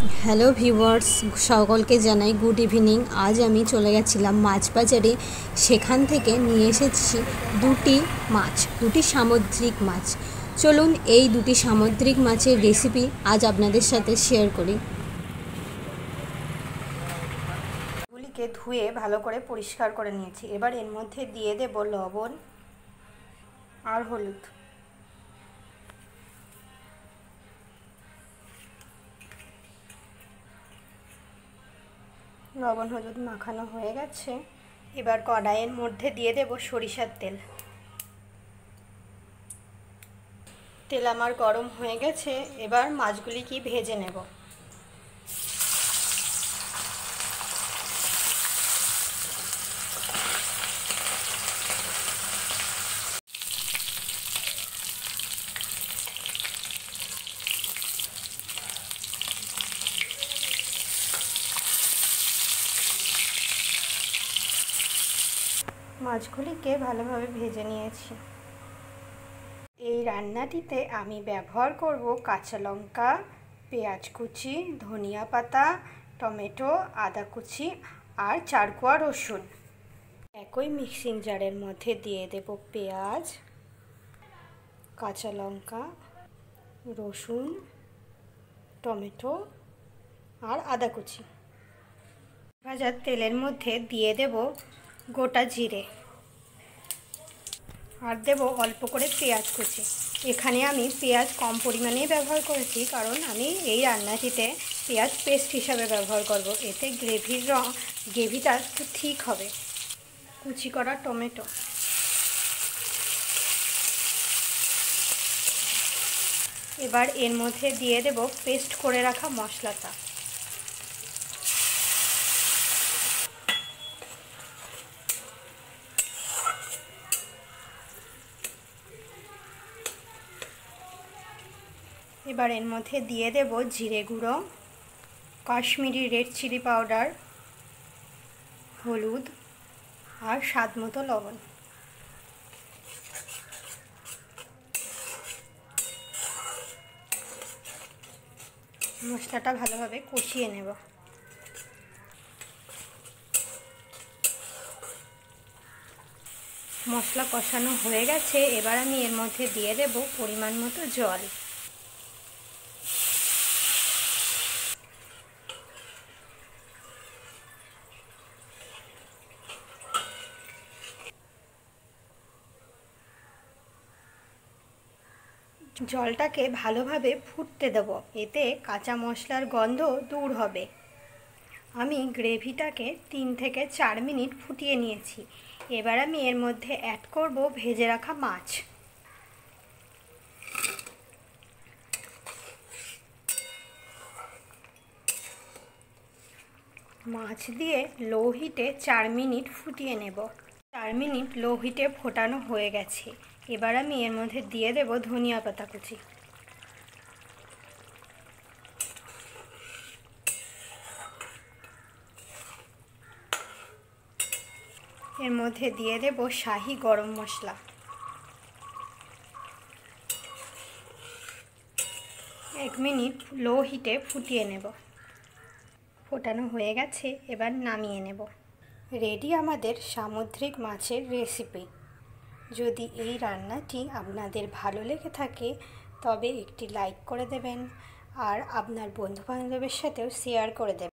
Hello viewers, সকলকে জানাই good evening. আজ আমি চলে গেছিলাম মাছ বাজারে। সেখান থেকে নিয়ে এসেছি দুটি সামুদ্রিক মাছ। চলুন এই দুটি সামুদ্রিক মাছের রেসিপি আজ আপনাদের সাথে শেয়ার করি। এগুলিকে ধুয়ে ভালো করে পরিষ্কার করে নিয়েছি। এবার এর মধ্যে দিয়ে দেব লবণ আর হলুদ। লবণ হলুদ মাখানো হয়ে গেছে। এবার কড়াইয়ের মধ্যে দিয়ে দেব সরিষার তেল। তেল আমার গরম হয়ে গেছে। এবার মাছগুলি কি ভেজে নেব। মাছগুলিকে ভালোভাবে ভেজে নিয়েছি। এই রান্নাটিতে আমি ব্যবহার করব কাঁচা লঙ্কা, পেঁয়াজ কুচি, ধনিয়া পাতা, টমেটো, আদা কুচি আর 4 কোয়া রসুন। একই মিক্সিং জারের মধ্যে দিয়ে দেব পেঁয়াজ, কাঁচা লঙ্কা, রসুন, টমেটো আর আদা কুচি। ভাজার তেলের মধ্যে দিয়ে দেব গোটা জিরে আর দেব অল্প করে পেঁয়াজ কুচি। এখানে আমি পেঁয়াজ কম পরিমাণেই ব্যবহার করেছি, কারণ আমি এই রান্নাটিতে পেঁয়াজ পেস্ট হিসাবে ব্যবহার করব। এতে গ্রেভিটা একটু ঠিক হবে। কুচি করা টমেটো, এবার এর মধ্যে দিয়ে দেব পেস্ট করে রাখা মশলাটা। এবার এর মধ্যে দিয়ে দেব জিরে গুঁড়ো, কাশ্মীরি রেড চিলি পাউডার, হলুদ আর স্বাদ মতো লবণ। মশলাটা ভালোভাবে কষিয়ে নেব। মশলা কষানো হয়ে গেছে। এবার আমি এর মধ্যে দিয়ে দেব পরিমাণ মতো জল। জলটাকে ভালোভাবে ফুটতে দেব, এতে কাঁচা মশলার গন্ধ দূর হবে। আমি গ্রেভিটাকে 3 থেকে 4 মিনিট ফুটিয়ে নিয়েছি। এবার আমি এর মধ্যে অ্যাড করব ভেজে রাখা মাছ। মাছ দিয়ে লো হিটে 4 মিনিট ফুটিয়ে নেব। 4 মিনিট লো হিটে ফোটানো হয়ে গেছে। এবার আমি এর মধ্যে দিয়ে দেব ধনিয়া পাতা কুচি। এর মধ্যে দিয়ে দেব শাহি গরম মশলা। এক মিনিট লো হিটে ফুটিয়ে নেব। ফোটানো হয়ে গেছে। এবার নামিয়ে নেব। রেডি আমাদের সামুদ্রিক মাছের রেসিপি। যদি এই রান্নাটি আপনাদের ভালো লেগে থাকে তবে একটি লাইক করে দেবেন আর আপনার বন্ধুবান্ধবের সাথেও শেয়ার করে দেবেন।